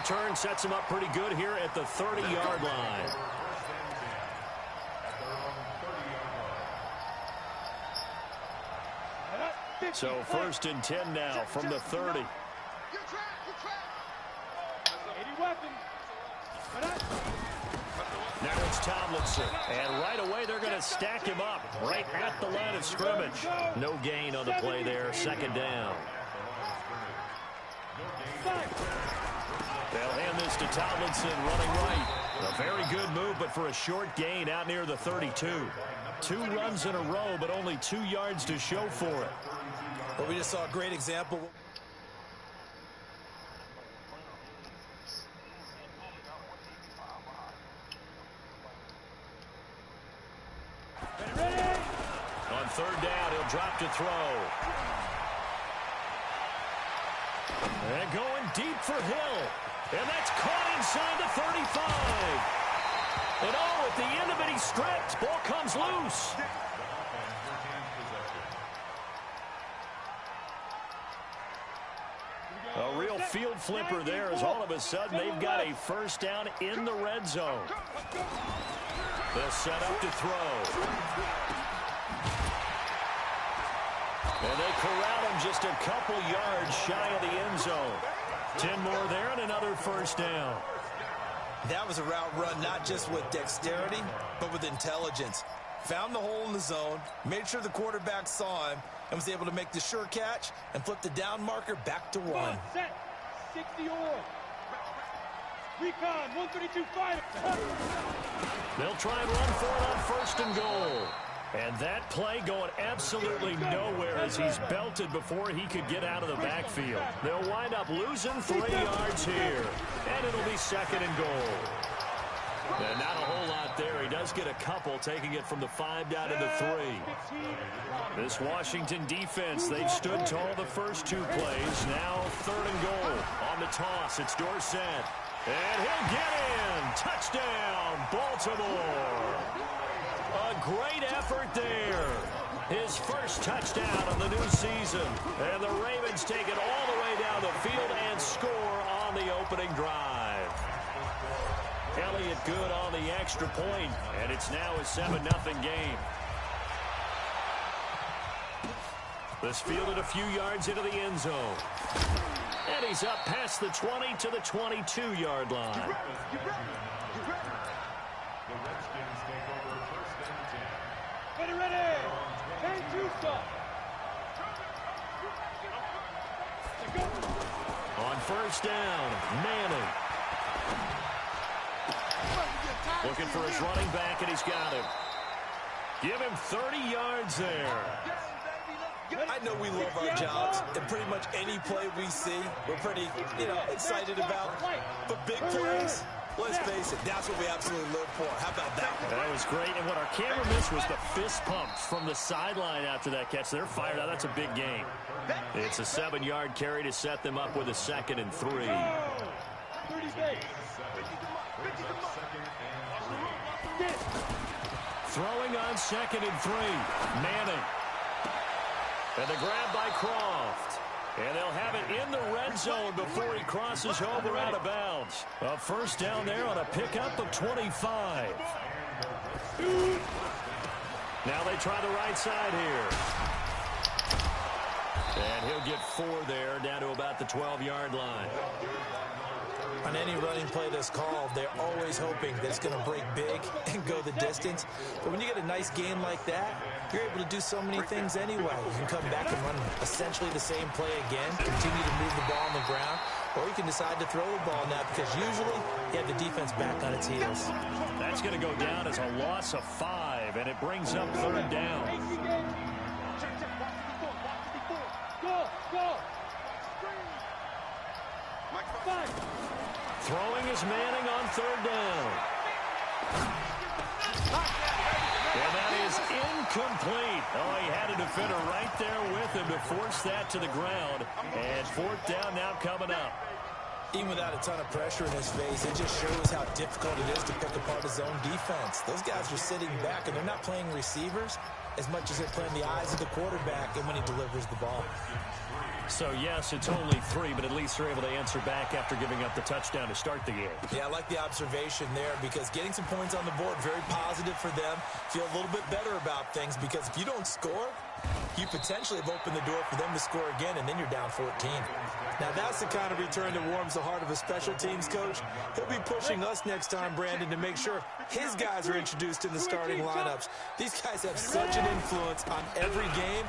return sets him up pretty good here at the 30-yard line. So 1st and 10 now from the 30. Now it's Tomlinson. And right away they're going to stack him up right at the line of scrimmage. No gain on the play there. 2nd down. They'll hand this to Tomlinson running right. A very good move, but for a short gain out near the 32. 2 runs in a row, but only 2 yards to show for it. Well, we just saw a great example. On 3rd down, he'll drop to throw. And going deep for Hill. And that's caught inside the 35. And oh, at the end of it, he's stripped. Ball comes loose. A real field flipper there as all of a sudden they've got a 1st down in the red zone. They'll set up to throw. And they corral him just a couple yards shy of the end zone. 10 more there and another 1st down. That was a route run not just with dexterity, but with intelligence. Found the hole in the zone, made sure the quarterback saw him, and was able to make the sure catch and flip the down marker back to 1. Set. 60 or. Recon, 132 fire. They'll try and run for it on 1st and goal. And that play going absolutely nowhere as he's belted before he could get out of the backfield. They'll wind up losing 3 yards here. And it'll be 2nd and goal. And not a whole lot there. He does get a couple, taking it from the 5 down to the 3. This Washington defense, they've stood tall the first 2 plays. Now 3rd and goal. On the toss, it's Dorsett. And he'll get in. Touchdown, Baltimore. A great effort there. His first touchdown of the new season. And the Ravens take it all the way down the field and score on the opening drive. Elliott good on the extra point, and it's now a 7-0 game. This fielded a few yards into the end zone. And he's up past the 20 to the 22-yard line. Ready. 10-2 On 1st down, Manning. Looking for his running back, and he's got him. Give him 30 yards there. I know we love our jobs, and pretty much any play we see, we're pretty, excited about. But big plays, let's face it, that's what we absolutely live for. How about that one? That was great, and what our camera missed was the fist pumps from the sideline after that catch. They're fired out. That's a big gain. It's a 7-yard carry to set them up with a 2nd and 3. Throwing on 2nd and 3. Manning. And the grab by Croft. And they'll have it in the red zone before he crosses over out of bounds. A 1st down there on a pickup of 25. Now they try the right side here. And he'll get 4 there, down to about the 12-yard line. On any running play that's called, they're always hoping that it's going to break big and go the distance. But when you get a nice gain like that, you're able to do so many things anyway. You can come back and run essentially the same play again, continue to move the ball on the ground, or you can decide to throw the ball now because usually you have the defense back on its heels. That's going to go down as a loss of 5, and it brings up 3rd down. Throwing is Manning on 3rd down. And that is incomplete. Oh, he had a defender right there with him to force that to the ground. And 4th down now coming up. Even without a ton of pressure in his face, it just shows how difficult it is to pick apart his own defense. Those guys are sitting back, and they're not playing receivers as much as they're playing the eyes of the quarterback and when he delivers the ball. So, yes, it's only 3, but at least they're able to answer back after giving up the touchdown to start the game. Yeah, I like the observation there because getting some points on the board, very positive for them. Feel a little bit better about things because if you don't score, you potentially have opened the door for them to score again, and then you're down 14. Now, that's the kind of return that warms the heart of a special teams coach. He'll be pushing us next time, Brandon, to make sure his guys are introduced in the starting lineups. These guys have such an influence on every game.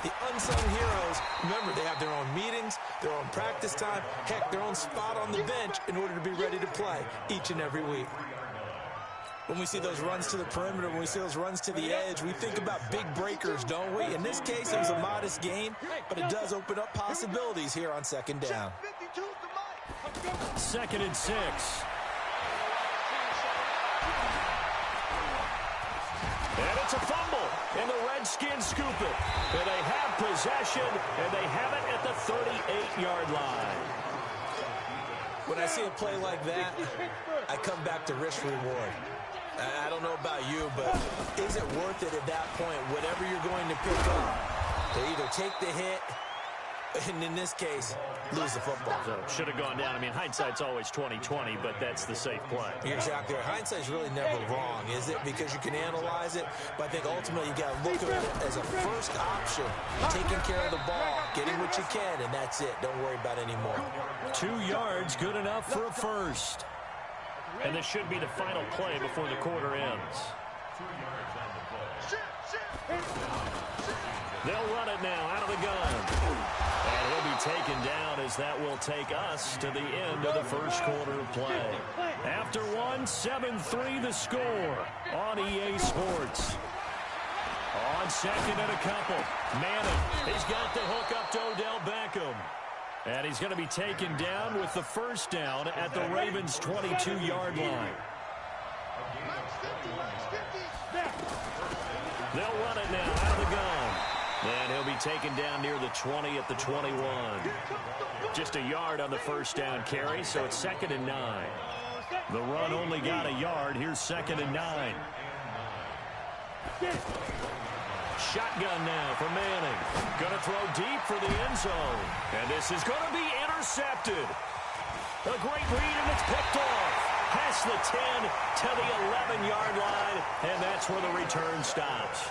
The unsung heroes, remember, they have their own meetings, their own practice time, heck, their own spot on the bench in order to be ready to play each and every week. When we see those runs to the perimeter, when we see those runs to the edge, we think about big breakers, don't we? In this case, it was a modest gain, but it does open up possibilities here on second down. 2nd and 6. And it's a fumble, and the Redskins scoop it. And they have possession, and they have it at the 38-yard line. When I see a play like that, I come back to risk-reward. I don't know about you, but is it worth it at that point, whatever you're going to pick up, to either take the hit, and in this case, lose the football? So should have gone down. I mean, hindsight's always 20/20, but that's the safe play. You're exactly right. Hindsight's really never wrong, is it? Because you can analyze it, but I think ultimately you got to look at it as a first option, taking care of the ball, getting what you can, and that's it. Don't worry about any more. 2 yards, good enough for a first. And this should be the final play before the quarter ends. They'll run it now out of the gun. And he'll be taken down as that will take us to the end of the first quarter of play. After 1, 7-3 the score on EA Sports. On second and a couple, Manning, he's got the hook up to Odell Beckham. And he's going to be taken down with the first down at the Ravens' 22-yard line. They'll run it now out of the gun. And he'll be taken down near the 20 at the 21. Just a yard on the first down carry, so it's 2nd and 9. The run only got a yard. Here's 2nd and 9. Shotgun now for Manning. Going to throw deep for the end zone. And this is going to be intercepted. A great read, and it's picked off. Past the 10 to the 11-yard line, and that's where the return stops.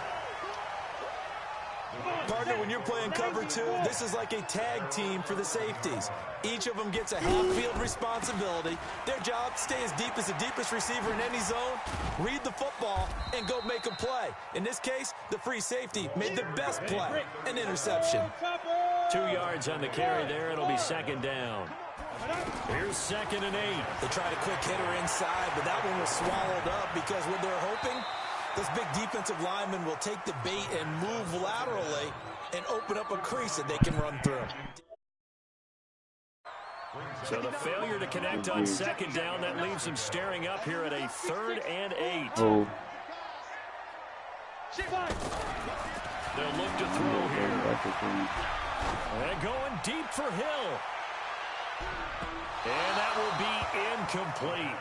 Partner, when you're playing cover 2, this is like a tag team for the safeties. Each of them gets a half-field responsibility. Their job, stay as deep as the deepest receiver in any zone, read the football, and go make a play. In this case, the free safety made the best play, an interception. 2 yards on the carry there. It'll be 2nd down. Here's 2nd and 8. They tried a quick hitter inside, but that one was swallowed up because what they're hoping, this big defensive lineman will take the bait and move laterally and open up a crease that they can run through. So the failure to connect on 2nd down, that leaves them staring up here at a 3rd and 8. Oh. They'll look to throw here. And going deep for Hill. And that will be incomplete.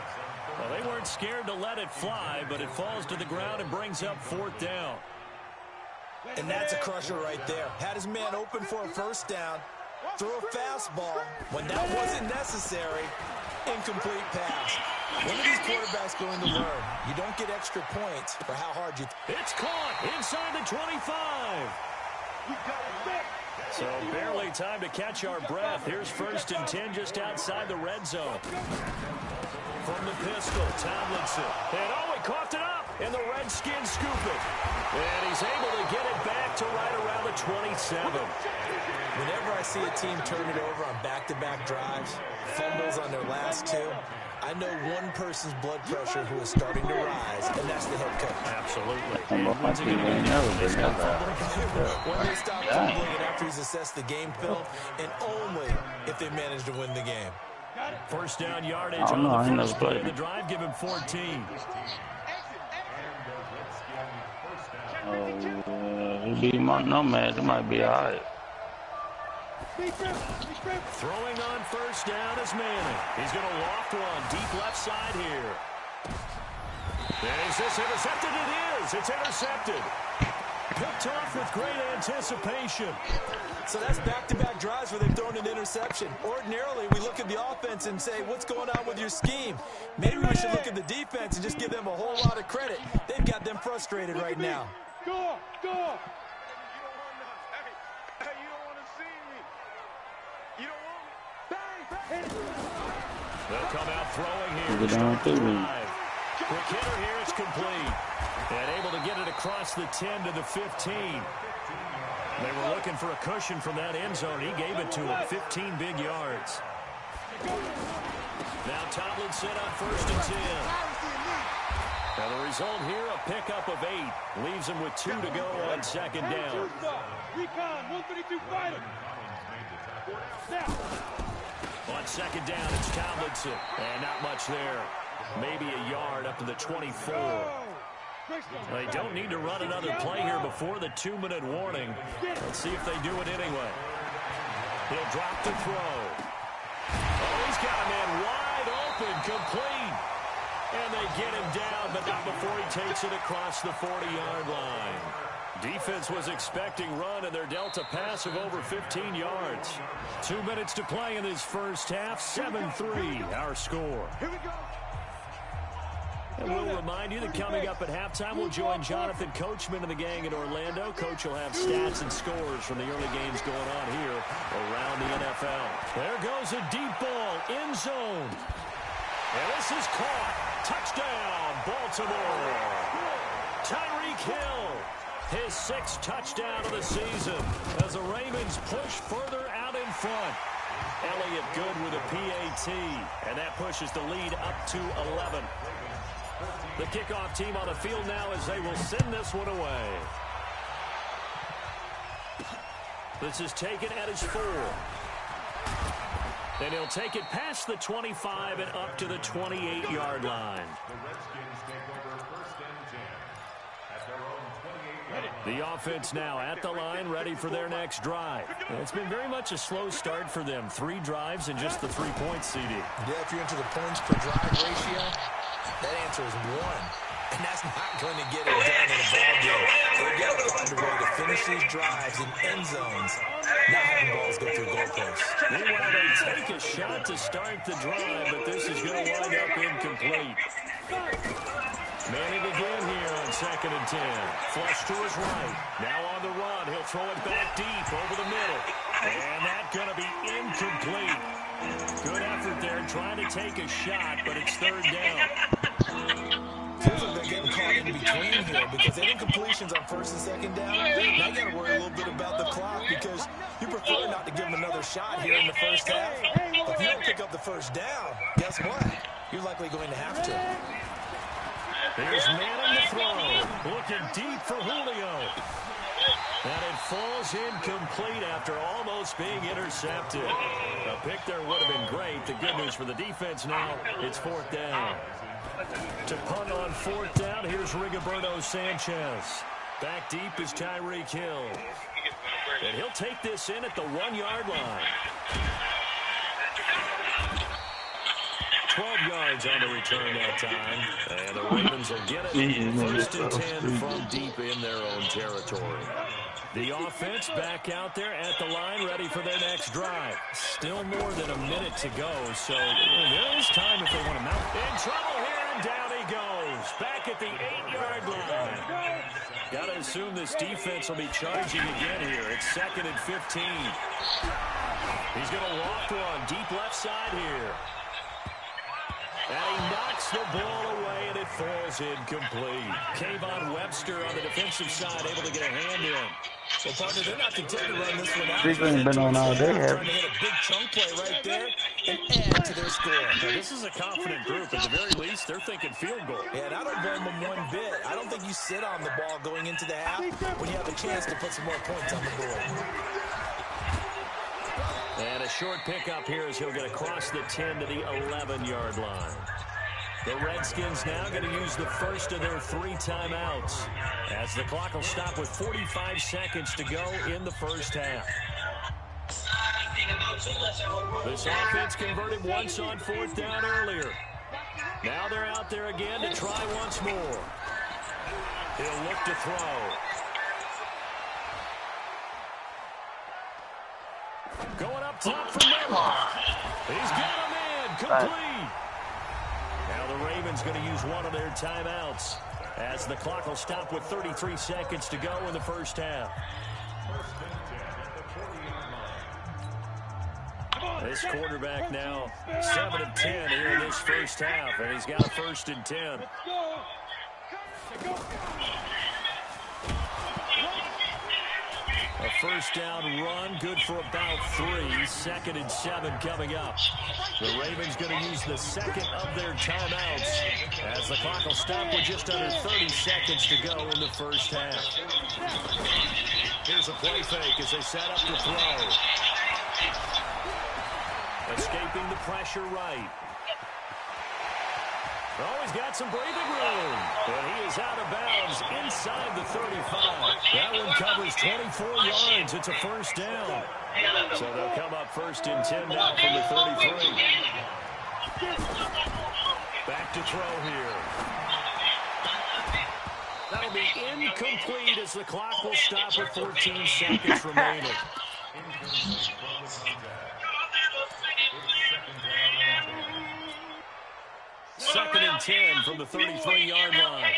Well, they weren't scared to let it fly, but it falls to the ground and brings up 4th down. And that's a crusher right there. Had his man open for a first down, threw a fastball. When that wasn't necessary, incomplete pass. When are these quarterbacks going to learn? You don't get extra points for how hard you... It's caught inside the 25. So barely time to catch our breath. Here's 1st and 10 just outside the red zone. From the pistol, Tomlinson. And he coughed it up, and the Redskins scoop it. And he's able to get it back to right around the 27. Whenever I see a team turn it over on back-to-back drives, fumbles on their last 2, I know one person's blood pressure who is starting to rise, and that's the head coach. Absolutely. When they stop fumbling and after he's assessed the game film, and only if they manage to win the game. First down yardage on the first play of the drive. Give him 14. He might not, man. It might be all right. Throwing on first down is Manning. He's going to loft one deep left side here. And is this intercepted? It is. It's intercepted. Picked off with great anticipation. So that's back-to-back drives where they've thrown an interception. Ordinarily, we look at the offense and say, what's going on with your scheme? Maybe we should look at the defense and just give them a whole lot of credit. They've got them frustrated right now. Go! Hey, you don't want to see me. You don't want me. Bang! They'll come out throwing here. Get down to me. Quick hitter here, it's complete. And able to get it across the 10 to the 15. They were looking for a cushion from that end zone. He gave it to him, 15 big yards. Now Tomlin set up 1st and 10. Now the result here, a pickup of 8. Leaves him with 2 to go on 2nd down. Recon, 132 fighter. On 2nd down, it's Tomlinson. And not much there. Maybe a yard up to the 24. They don't need to run another play here before the 2-minute warning. Let's see if they do it anyway. He'll drop the throw. Oh, he's got a man wide open, complete. And they get him down, but not before he takes it across the 40-yard line. Defense was expecting run, and they're dealt a pass of over 15 yards. 2 minutes to play in this first half. 7-3, our score. Here we go. And we'll remind you that coming up at halftime, we'll join Jonathan Coachman and the gang in Orlando. Coach will have stats and scores from the early games going on here around the NFL. There goes a deep ball, end zone. And this is caught. Touchdown, Baltimore. Tyreek Hill, his 6th touchdown of the season as the Ravens push further out in front. Elliott good with a PAT, and that pushes the lead up to 11. The kickoff team on the field now as they will send this one away. This is taken at his 4. And he'll take it past the 25 and up to the 28-yard line. The offense now at the line, ready for their next drive. And it's been very much a slow start for them. 3 drives and just the 3-point CD. Yeah, if you're into the points per drive ratio, that answer is 1. And that's not going to get it done in a ball game. They've got to find a way to finish these drives in end zones, not having balls go through goalposts. Meanwhile, they take a shot to start the drive, but this is going to wind up incomplete. Manning again here on 2nd and 10. Flush to his right. Now on the run. He'll throw it back deep over the middle. And that's going to be incomplete. Good effort there trying to take a shot, but it's 3rd down. Feels like they're getting caught in between here because they did completions on 1st and 2nd down. Now you got to worry a little bit about the clock because you prefer not to give them another shot here in the first half. But if you don't pick up the 1st down, guess what? You're likely going to have to. There's Manning to throw. Looking deep for Julio. And it falls incomplete after almost being intercepted. A pick there would have been great. The good news for the defense now, it's 4th down. To punt on 4th down, here's Rigoberto Sanchez. Back deep is Tyreek Hill. And he'll take this in at the 1-yard line. 12 yards on the return that time. And the Ravens will get it 1st and 10 from deep in their own territory. The offense back out there at the line, ready for their next drive. Still more than a minute to go, so there is time if they want to mount. In trouble here, and down he goes. Back at the 8-yard line. Got to assume this defense will be charging again here. It's 2nd and 15. He's going to walk one deep left side here. And he knocks the ball away, and it falls incomplete. Kayvon Webster on the defensive side, able to get a hand in. Well, partner, they're not content to run this one out. This ain't been on all day, Trying to hit a big chunk play right there and add to their score. Now, this is a confident group. At the very least, they're thinking field goal. Yeah, and I don't blame them one bit. I don't think you sit on the ball going into the half when you have a chance to put some more points on the board. And a short pickup here as he'll get across the 10 to the 11-yard line. The Redskins now going to use the first of their 3 timeouts as the clock will stop with 45 seconds to go in the first half. This offense converted once on 4th down earlier. Now they're out there again to try once more. He'll look to throw. Going up top for Miller. He's got him in. Complete. Now the Ravens going to use one of their timeouts as the clock will stop with 33 seconds to go in the first half. This quarterback now 7 of 10 here in this first half, and he's got a 1st and 10. A first down run, good for about 3. 2nd and 7 coming up. The Ravens going to use the second of their timeouts as the clock will stop with just under 30 seconds to go in the first half. Here's a play fake as they set up to throw. Escaping the pressure right. Oh, he's got some breathing room. And he is out of bounds inside the 35. That one covers 24 yards. It's a first down. So they'll come up 1st and 10 now from the 33. Back to throw here. That'll be incomplete as the clock will stop with 14 seconds remaining. 2nd and 10 from the 33-yard line.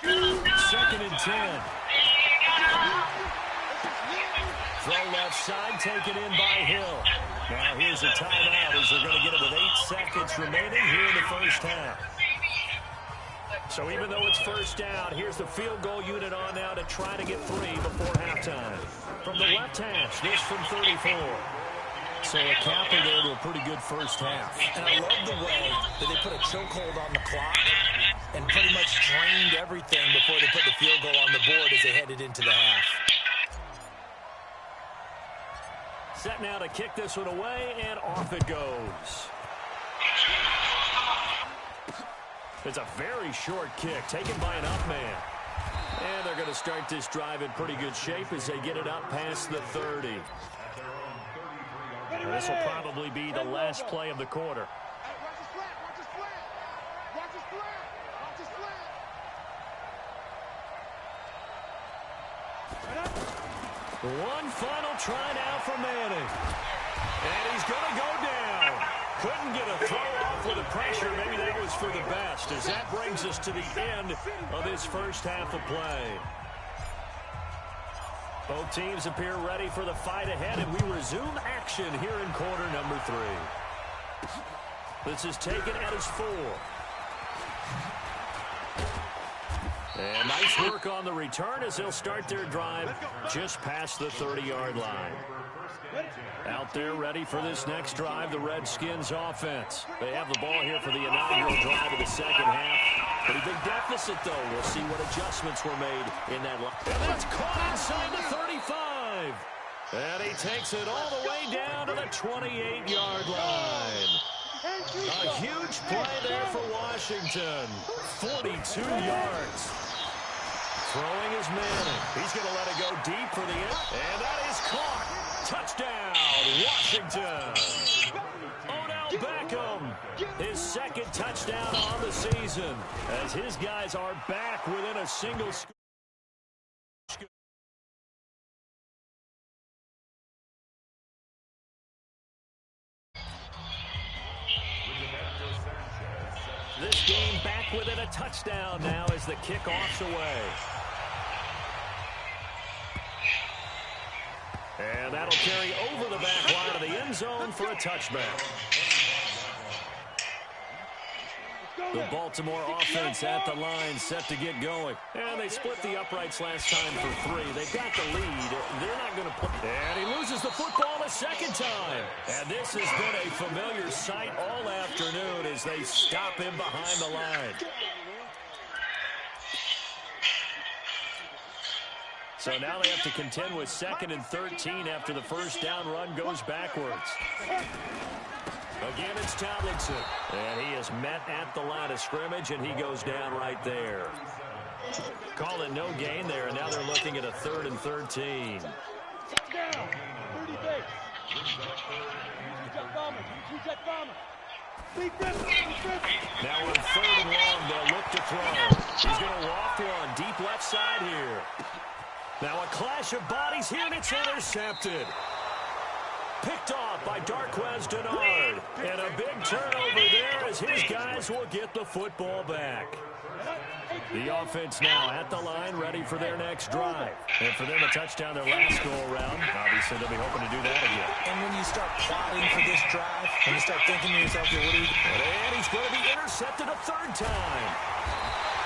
2nd and 10. Throw left side, taken in by Hill. Now here's a timeout as they're going to get it with 8 seconds remaining here in the first half. So even though it's first down, here's the field goal unit on now to try to get 3 before halftime. From the left hash, this from 34. So a capper there to a pretty good first half. And I love the way that they put a chokehold on the clock and pretty much drained everything before they put the field goal on the board as they headed into the half. Set now to kick this one away, and off it goes. It's a very short kick taken by an up man. And they're going to start this drive in pretty good shape as they get it up past the 30. And this will probably be the last play of the quarter. One final try now for Manning. And he's going to go down. Couldn't get a throw off with the pressure. Maybe that was for the best, as that brings us to the end of this first half of play. Both teams appear ready for the fight ahead, and we resume action here in quarter number 3. This is taken at his 4. And nice work on the return as they'll start their drive just past the 30-yard line. Out there ready for this next drive, the Redskins offense. They have the ball here for the inaugural drive of the second half. Pretty big deficit, though. We'll see what adjustments were made in that line. And that's caught inside the 35. And he takes it all the way down to the 28-yard line. A huge play there for Washington. 42 yards. Throwing is Manning. He's going to let it go deep for the end. And that is caught. Touchdown, Washington. Odell Beckham, his 2nd touchdown on the season, as his guys are back within a single score. This game back within a touchdown now as the kickoff's away. And that'll carry over the back line of the end zone for a touchback. The Baltimore offense at the line set to get going. And they split the uprights last time for 3. They've got the lead. They're not going to put... And he loses the football a 2nd time. And this has been a familiar sight all afternoon as they stop him behind the line. So now they have to contend with 2nd and 13 after the first down run goes backwards. Again, it's Tomlinson. And he is met at the line of scrimmage, and he goes down right there. Call it no gain there, and now they're looking at a 3rd and 13. Now on 3rd and long, they'll look to throw. He's going to loft one deep left side here. Now a clash of bodies here, and it's intercepted. Picked off by Darquez Denard. And a big turnover there as his guys will get the football back. The offense now at the line, ready for their next drive. And for them, a touchdown their last go-around. Obviously, they'll be hoping to do that again. And when you start plotting for this drive, and you start thinking to yourself, what do you do? And he's going to be intercepted a third time.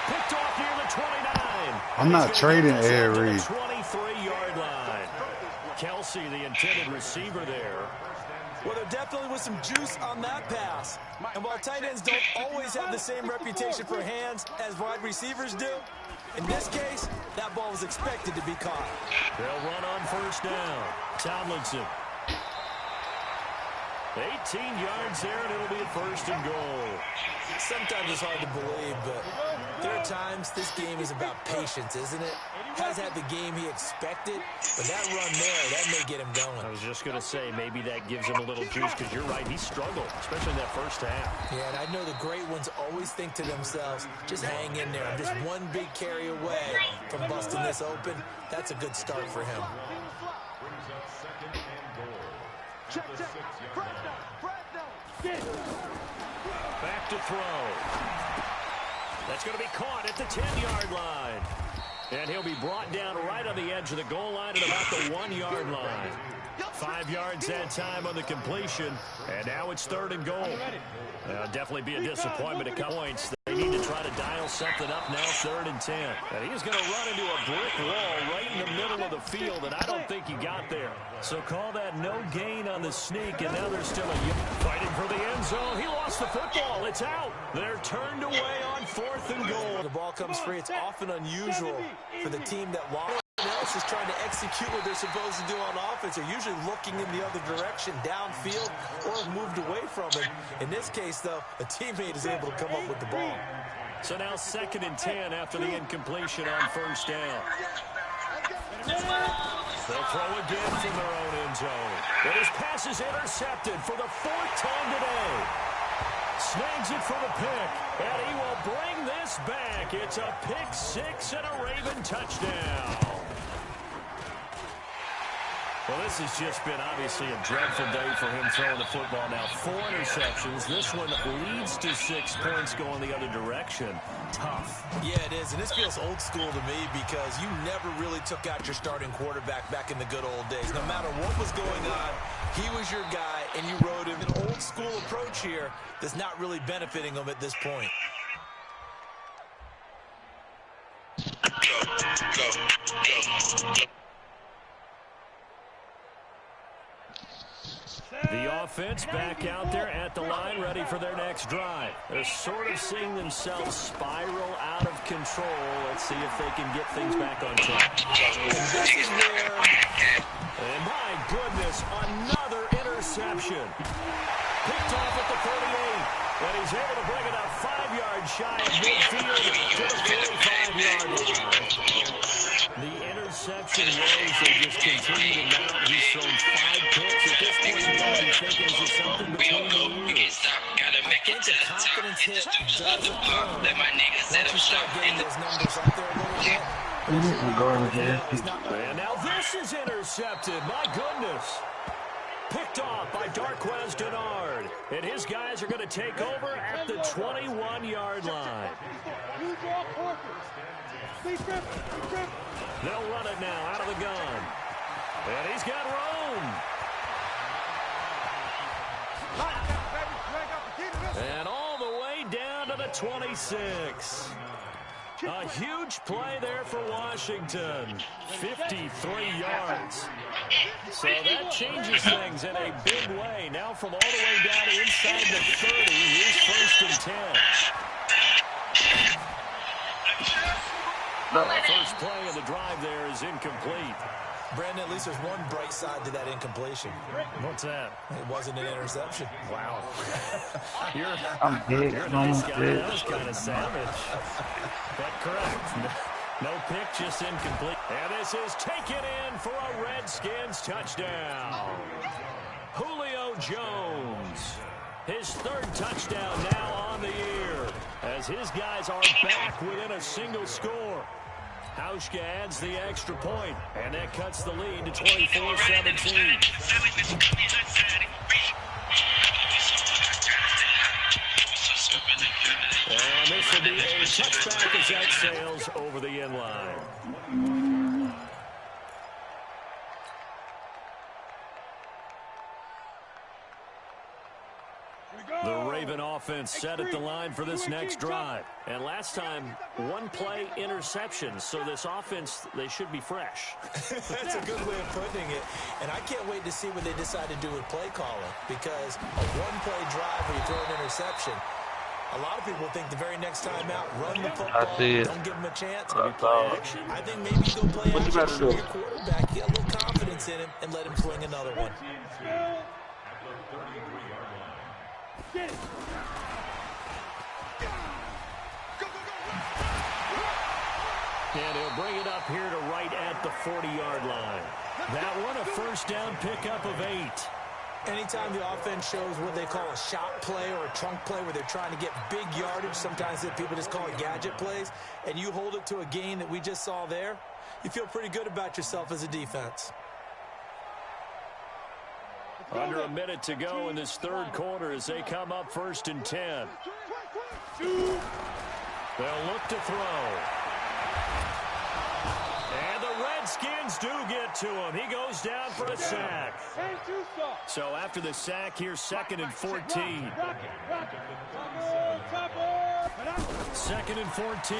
Picked off near the 29. I'm not trading Ed Reed. 23-yard line. Kelsey, the intended receiver there. Well, there definitely was some juice on that pass. And while tight ends don't always have the same reputation for hands as wide receivers do, in this case, that ball was expected to be caught. They'll run on first down. Tomlinson. 18 yards there, and it'll be a first and goal. Sometimes it's hard to believe, but there are times this game is about patience, isn't it? Has had the game he expected, but that run there, that may get him going. I was just going to say, maybe that gives him a little juice, because you're right, he struggled, especially in that first half. Yeah, and I know the great ones always think to themselves, just hang in there. I'm just one big carry away from busting this open. That's a good start for him. Back to throw. That's going to be caught at the 10-yard line. And he'll be brought down right on the edge of the goal line at about the 1-yard line. 5 yards that time on the completion. And now it's third and goal. Definitely be a disappointment at points. They need to try to dial something up now, 3rd and 10. And he's going to run into a brick wall right in the middle of the field, and I don't think he got there. So call that no gain on the sneak, and now they're still fighting for the end zone. He lost the football. It's out. They're turned away on 4th and goal. The ball comes free. It's often unusual for the team that lost. Else is trying to execute what they're supposed to do on offense. They're usually looking in the other direction, downfield, or have moved away from it. In this case, though, a teammate is able to come up with the ball. So now 2nd and 10 after the incompletion on first down. They'll throw again from their own end zone. And his pass is intercepted for the 4th time today. Snags it for the pick, and he will bring this back. It's a pick 6 and a Raven touchdown. Well, this has just been obviously a dreadful day for him throwing the football. Now 4 interceptions. This one leads to 6 points going the other direction. Tough. Yeah, it is, and this feels old school to me because you never really took out your starting quarterback back in the good old days. No matter what was going on, he was your guy, and you rode him. An old school approach here that's not really benefiting him at this point. The offense back out there at the line, ready for their next drive. They're sort of seeing themselves spiral out of control. Let's see if they can get things back on track. And my goodness, another interception. Picked off at the 38. And he's able to bring it up 5 yards shy of midfield to the 45-yard line. The interception rolls, they just continue to mount. He's thrown 5 picks. At this point, you got to be thinking, is it something between the ears? I think the confidence hit doesn't come. Once you start getting those numbers up there a little bit. And now this is intercepted. My goodness. Picked off by Darquez Denard. And his guys are going to take over at the 21-yard line. They'll run it now out of the gun. And he's got Rome. And all the way down to the 26. A huge play there for Washington. 53 yards. So that changes things in a big way. Now from all the way down to inside the 30, here's 1st and 10. The first play of the drive there is incomplete. Brandon, at least there's one bright side to that incompletion. What's that? It wasn't an interception. Wow. I'm big. You're a nice guy. That was kind of savage. But correct. No pick, just incomplete. And this is taken in for a Redskins touchdown. Julio Jones. His 3rd touchdown now on the year as his guys are back within a single score. Hauschka adds the extra point, and that cuts the lead to 24-17. And this will be a touchback as that sails over the end line. The Raven offense set at the line for this next drive. And last time, one play interception. So this offense, they should be fresh. That's a good way of putting it. And I can't wait to see what they decide to do with play calling. Because a one-play drive where you throw an interception, a lot of people think the very next time out, run the football, don't give them a chance. I think maybe go play action, show your quarterback, get a little confidence in him, and let him fling another one. Get it. And he'll bring it up here to right at the 40-yard line. That one, a first down pickup of 8. Anytime the offense shows what they call a shot play or a chunk play where they're trying to get big yardage, sometimes people just call it gadget plays, and you hold it to a gain that we just saw there, you feel pretty good about yourself as a defense. Under a minute to go in this third quarter as they come up 1st and 10. They'll look to throw. And the Redskins do get to him. He goes down for a sack. So after the sack, here's 2nd and 14. 2nd and 14.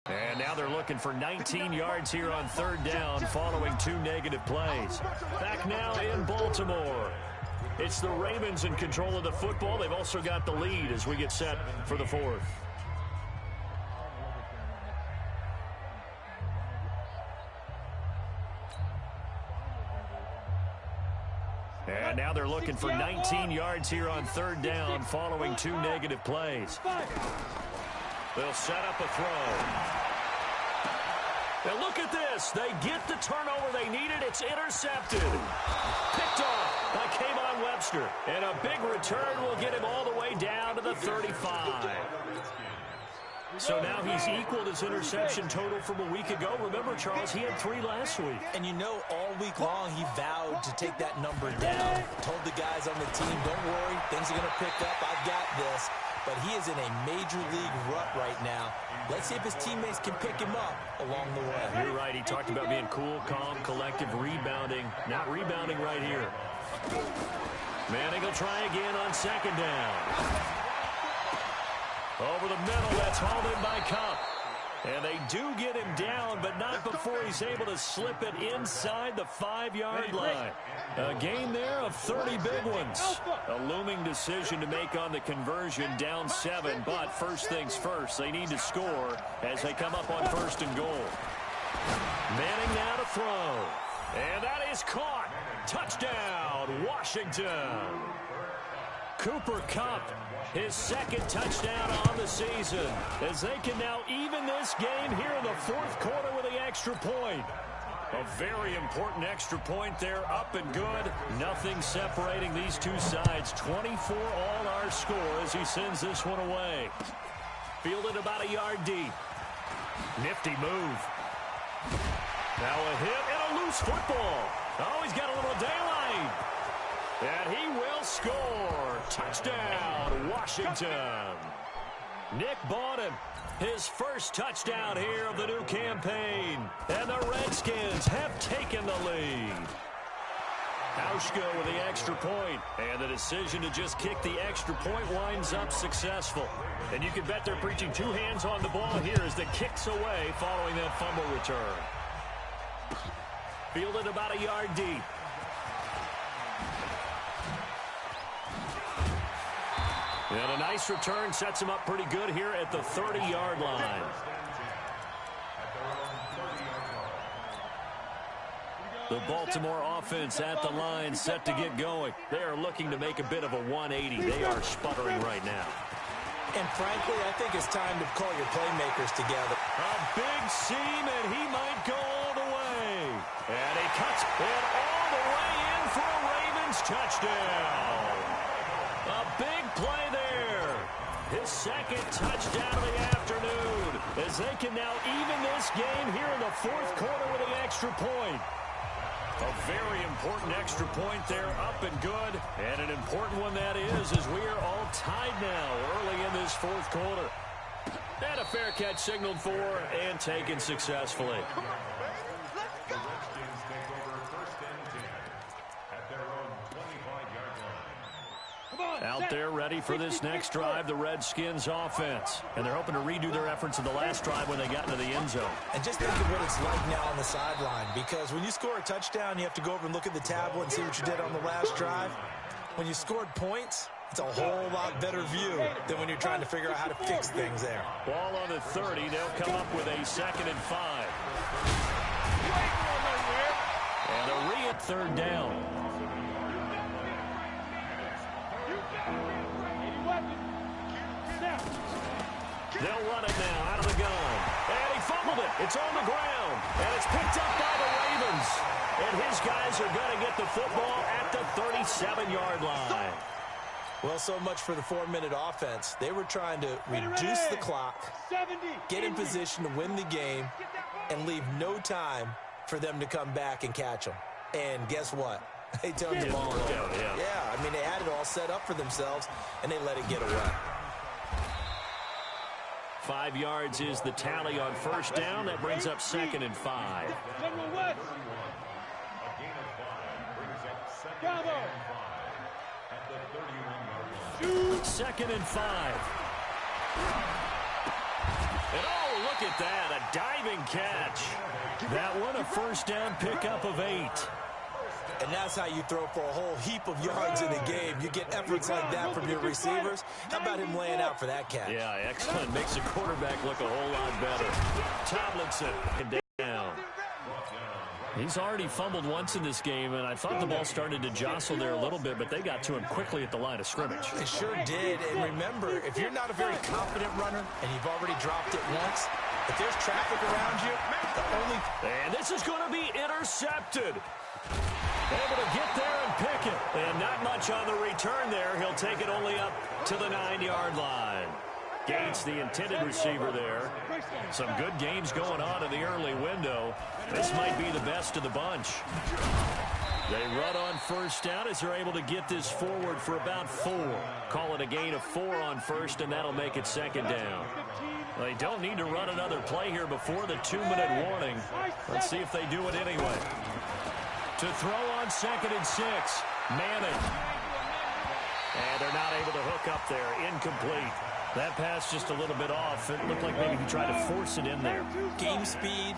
And now they're looking for 19 yards here on 3rd down following 2 negative plays. Back now in Baltimore. It's the Ravens in control of the football. They've also got the lead as we get set for the 4th. And now they're looking for 19 yards here on 3rd down following 2 negative plays. They'll set up a throw. Now look at this. They get the turnover they needed. It's intercepted. Picked off by Kayvon Webster. And a big return will get him all the way down to the 35. So now he's equaled his interception total from a week ago. Remember, Charles, he had 3 last week. And you know, all week long he vowed to take that number down. Told the guys on the team, don't worry, things are going to pick up. I've got this. But he is in a major league rut right now. Let's see if his teammates can pick him up along the way. You're right. He talked about being cool, calm, collective, rebounding. Not rebounding right here. Manning will try again on 2nd down. Over the middle, that's hauled in by Cup. And they do get him down, but not before he's able to slip it inside the 5-yard line. A gain there of 30 big ones. A looming decision to make on the conversion, down 7. But first things first, they need to score as they come up on 1st and goal. Manning now to throw. And that is caught. Touchdown, Washington. Cooper Kupp, his 2nd touchdown on the season, as they can now even this game here in the 4th quarter with the extra point. A very important extra point there, up and good. Nothing separating these two sides. 24 all our score as he sends this one away. Fielded about a yard deep. Nifty move. Now a hit and a loose football. Oh, he's got a little daylight. And he will score. Touchdown, Washington. Nick Bawden, his first touchdown here of the new campaign. And the Redskins have taken the lead. Hauschka with the extra point. And the decision to just kick the extra point winds up successful. And you can bet they're preaching 2 hands on the ball here as the kick's away following that fumble return. Fielded about a yard deep. And a nice return sets him up pretty good here at the 30-yard line. The Baltimore offense at the line set to get going. They are looking to make a bit of a 180. They are sputtering right now. And frankly, I think it's time to call your playmakers together. A big seam, and he might go all the way. And he cuts it all the way in for a Ravens touchdown. A big play there. his second touchdown of the afternoon, as they can now even this game here in the fourth quarter with an extra point. A very important extra point there, up and good. And an important one that is, as we are all tied now early in this fourth quarter. And a fair catch signaled for and taken successfully. Out there ready for this next drive, the Redskins offense. And they're hoping to redo their efforts in the last drive when they got into the end zone. And just think of what it's like now on the sideline, because when you score a touchdown, you have to go over and look at the tablet and see what you did on the last drive. When you scored points, it's a whole lot better view than when you're trying to figure out how to fix things there. Ball on the 30. They'll come up with a 2nd and 5. And a re-at 3rd down. They'll run it now out of the gun. And he fumbled it. It's on the ground. And it's picked up by the Ravens. And his guys are going to get the football at the 37-yard line. Well, so much for the 4-minute offense. They were trying to reduce the clock, get in position to win the game, and leave no time for them to come back and catch them. And guess what? They turned the ball over. Yeah, I mean, they had it all set up for themselves, and they let it get away. 5 yards is the tally on 1st down. That brings up 2nd and 5. 2nd and 5. And oh, look at that, a diving catch. That one, a 1st down pickup of 8. And that's how you throw for a whole heap of yards in a game. You get efforts like that from your receivers. How about him laying out for that catch? Yeah, excellent. Makes the quarterback look a whole lot better. Tomlinson down. He's already fumbled once in this game, and I thought the ball started to jostle there a little bit, but they got to him quickly at the line of scrimmage. They sure did. And remember, if you're not a very confident runner and you've already dropped it once, if there's traffic around you, And this is going to be intercepted. Able to get there and pick it. And not much on the return there. He'll take it only up to the 9-yard line. Gates, the intended receiver there. Some good games going on in the early window. This might be the best of the bunch. They run on 1st down as they're able to get this forward for about 4. Call it a gain of 4 on 1st, and that'll make it 2nd down. They don't need to run another play here before the 2-minute warning. Let's see if they do it anyway. To throw on 2nd and 6. Manning. And they're not able to hook up there. Incomplete. That pass just a little bit off. It looked like maybe he tried to force it in there. Game speed,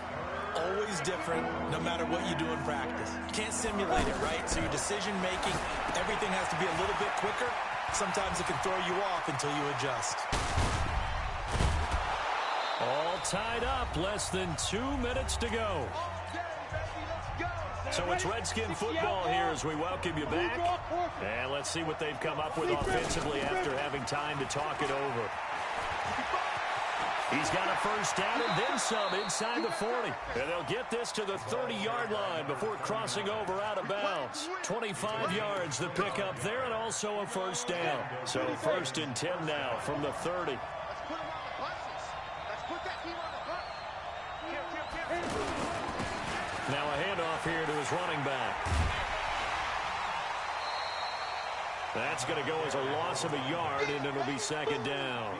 always different, no matter what you do in practice. You can't simulate it, right? So your decision-making, everything has to be a little bit quicker. Sometimes it can throw you off until you adjust. All tied up. Less than 2 minutes to go. So it's Redskin football here as we welcome you back. And let's see what they've come up with offensively after having time to talk it over. He's got a 1st down and then some inside the 40. And they'll get this to the 30-yard line before crossing over out of bounds. 25 yards the pickup there, and also a 1st down. So 1st and 10 now from the 30. Now a handoff here to his running back. That's going to go as a loss of a yard, and it'll be 2nd down.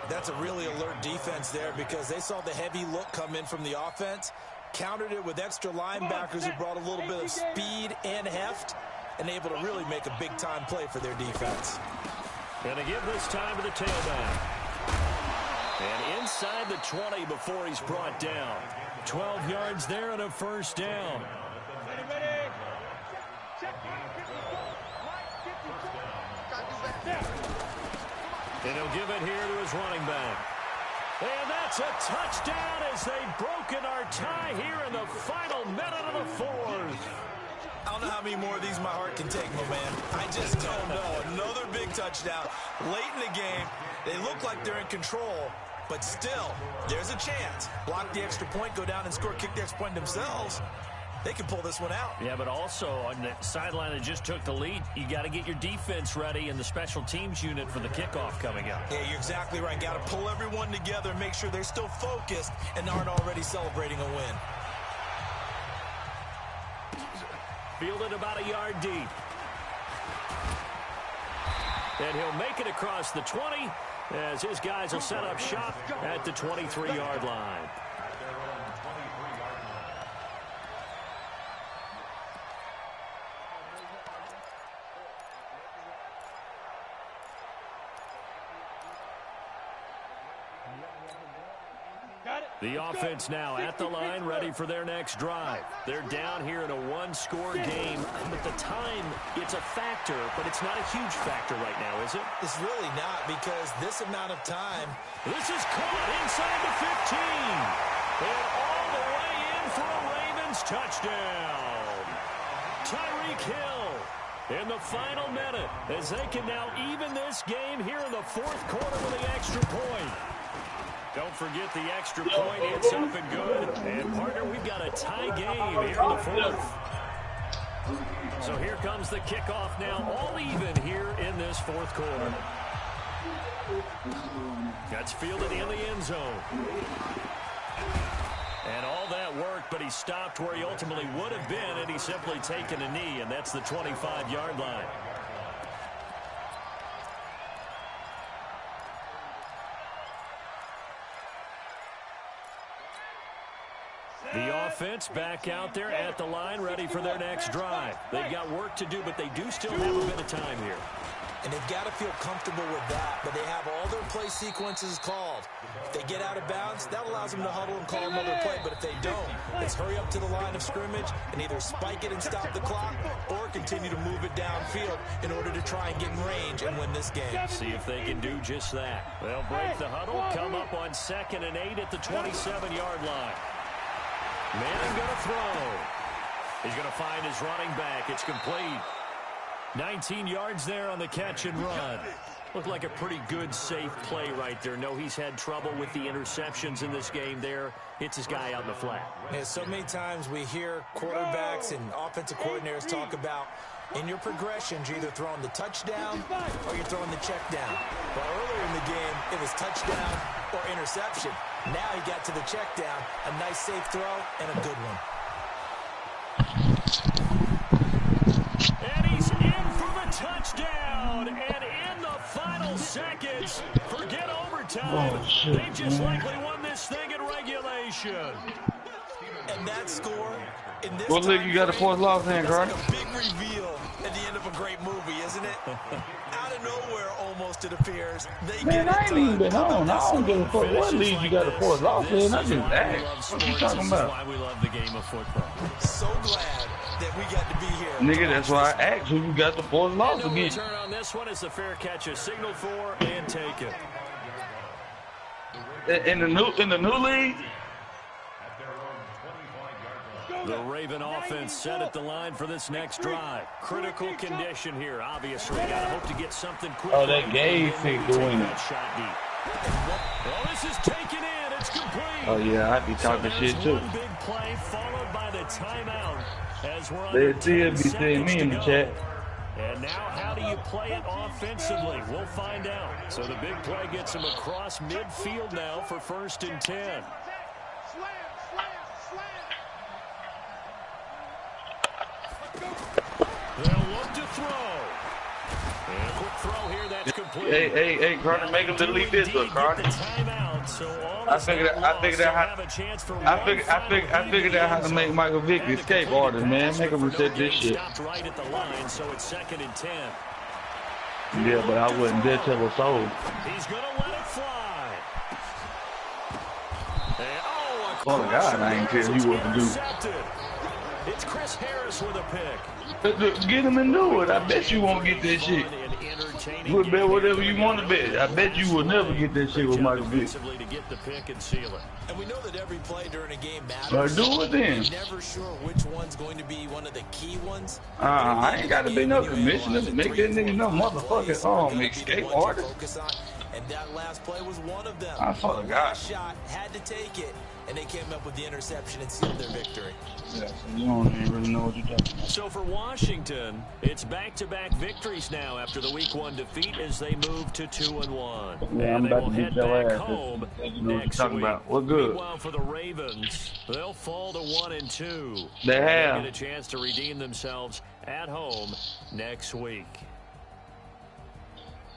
That's a really alert defense there because they saw the heavy look come in from the offense, countered it with extra linebackers who brought a little bit of speed and heft, and able to really make a big-time play for their defense. Going to give this time to the tailback. And inside the 20 before he's brought down. 12 yards there and a 1st down. And he'll give it here to his running back. And that's a touchdown as they've broken our tie here in the final minute of the 4th. I don't know how many more of these my heart can take, my man. I just don't know. Another big touchdown. Late in the game, they look like they're in control. But still, there's a chance. Block the extra point, go down and score, kick the extra point themselves. they can pull this one out. Yeah, but also on the sideline that just took the lead, you got to get your defense ready and the special teams unit for the kickoff coming up. Yeah, you're exactly right. Got to pull everyone together and make sure they're still focused and aren't already celebrating a win. Fielded about a yard deep. And he'll make it across the 20 as his guys will set up shop at the 23-yard line. The offense now at the line, ready for their next drive. They're down here in a one-score game. But the time, it's a factor, but it's not a huge factor right now, is it? It's really not, because this amount of time. This is caught inside the 15. And all the way in for a Ravens touchdown. Tyreek Hill in the final minute as they can now even this game here in the fourth quarter with the extra point. Don't forget the extra point. It's up and good. And, partner, we've got a tie game here in the fourth. So here comes the kickoff now, all even here in this fourth quarter. That's fielded in the end zone. And all that worked, but he stopped where he ultimately would have been, and he's simply taken a knee, and that's the 25-yard line. The offense back out there at the line, ready for their next drive. They've got work to do, but they do still have a bit of time here. And they've got to feel comfortable with that, but they have all their play sequences called. If they get out of bounds, that allows them to huddle and call another play, but if they don't, let's hurry up to the line of scrimmage and either spike it and stop the clock or continue to move it downfield in order to try and get in range and win this game. See if they can do just that. They'll break the huddle, come up on 2nd and 8 at the 27-yard line. Manning going to throw. He's going to find his running back. It's complete. 19 yards there on the catch and run. Looked like a pretty good, safe play right there. No, he's had trouble with the interceptions in this game there. Hits his guy out in the flat. Yeah, so many times we hear quarterbacks and offensive coordinators talk about in your progressions, you're either throwing the touchdown or you're throwing the check down. But earlier in the game, it was touchdown or interception. Now he got to the check down, a nice safe throw, and a good one. And he's in for the touchdown. And in the final seconds, forget overtime. They just likely won this thing in regulation. And that score, in this what league you got a fourth loss in, Carter? Like a big reveal at the end of a great movie, isn't it? Out of nowhere, almost, it appears. Man, I ain't even been on. I don't give a fuck what league you got a fourth loss in. I just asked. What you talking about? Why we love the game of football. So glad that we got to be here. Nigga, that's why I asked who you got the fourth loss No against. return on this one is the fair catch is signaled for and taken. In the new league? The Raven offense set at the line for this next drive. Critical condition here, obviously. Gotta hope to get something quick. Oh, that gave pick the winner. Shot deep. Oh, this is taken in. It's complete. Oh, yeah, I'd be talking shit, too. One big play followed by the timeout as we're on They still be saying me in the chat. And now how do you play it offensively? We'll find out. So the big play gets him across midfield now for 1st and 10. They'll look to throw. And a quick throw here, that's complete. Hey, Carter, make him delete this one, Carter. I figured out how to make Michael Vick escape artist, man. Make him reset this shit. Right at the line, so it's 2nd and 10. Yeah, but I wouldn't dare tell a soul. He's going to let it fly. And, Oh, God, I ain't telling you what to do. It's Chris Harris with a pick. Get him and do it. I bet you won't get that shit. You would bet whatever you want to bet. I bet you will never get that shit with Michael Vick. To get the pick and seal it. And we know that every play during a game matters. Do it then. Never sure which one's going to be one of the key ones. I ain't got to be no commissioner to make that nigga no motherfucking escape artist. And that last play was one of them. I swear to God. Shot, had to take it. and they came up with the interception and sealed their victory. Yeah, so you don't even really know what you're talking about. So for Washington, it's back-to-back victories now after the Week 1 defeat as they move to 2-1. Yeah, I'm and they about will to beat head your back ass. home You know what you're next talking week. about. We're good. Meanwhile, for the Ravens, they'll fall to 1-2. They have. They'll get a chance to redeem themselves at home next week.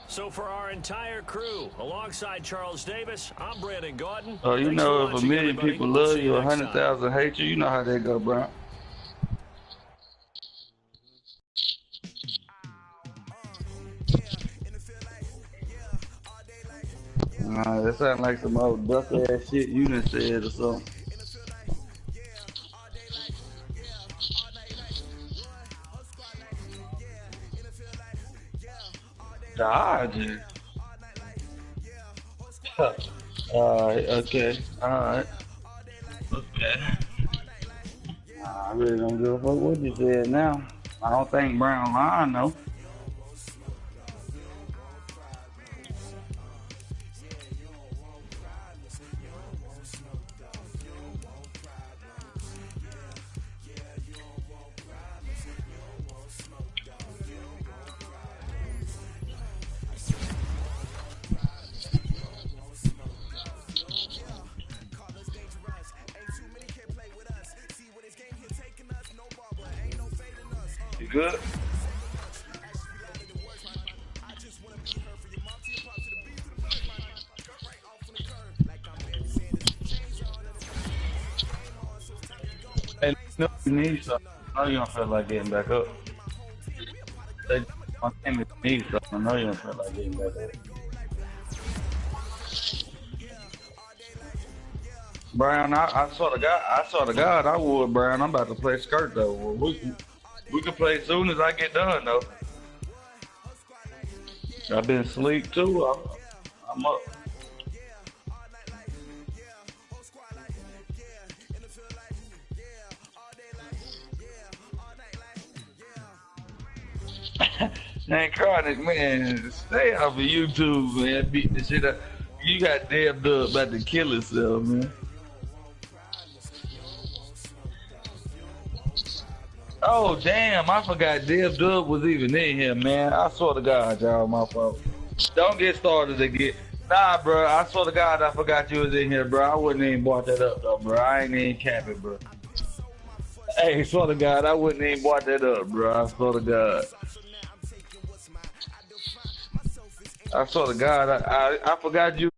So for our entire crew, alongside Charles Davis, I'm Brandon Gordon. Oh, you Thanks know, for if a watching, million everybody. people We'll love see you, next time. 100,000 hate you, you know how that go, bro. That sounds like some old duck ass shit you done said or something. Dodgers. Okay. Alright. Okay. I really don't give a fuck what you said now. I don't think Brown lying though. You good? Hey, no, you need something. I know you don't feel like getting back up. Hey, my team needs something. I know you don't feel like getting back up. Brown, I swear to God, I would, Brown. I'm about to play skirt though. We can play as soon as I get done though. I've been asleep too. I'm up. Man, Chronic, man, stay off of YouTube, man. Beat the shit up. You got dabbed up about to kill yourself, man. Oh, damn, I forgot Deb Dub was even in here, man. I swear to God, y'all, my fault. Don't get started again. Nah, bro, I swear to God, I forgot you was in here, bro. I wouldn't even brought that up, though, bro. I ain't even capping, bro. Hey, swear to God, I wouldn't even brought that up, bro. I swear to God. I swear to God, I forgot you.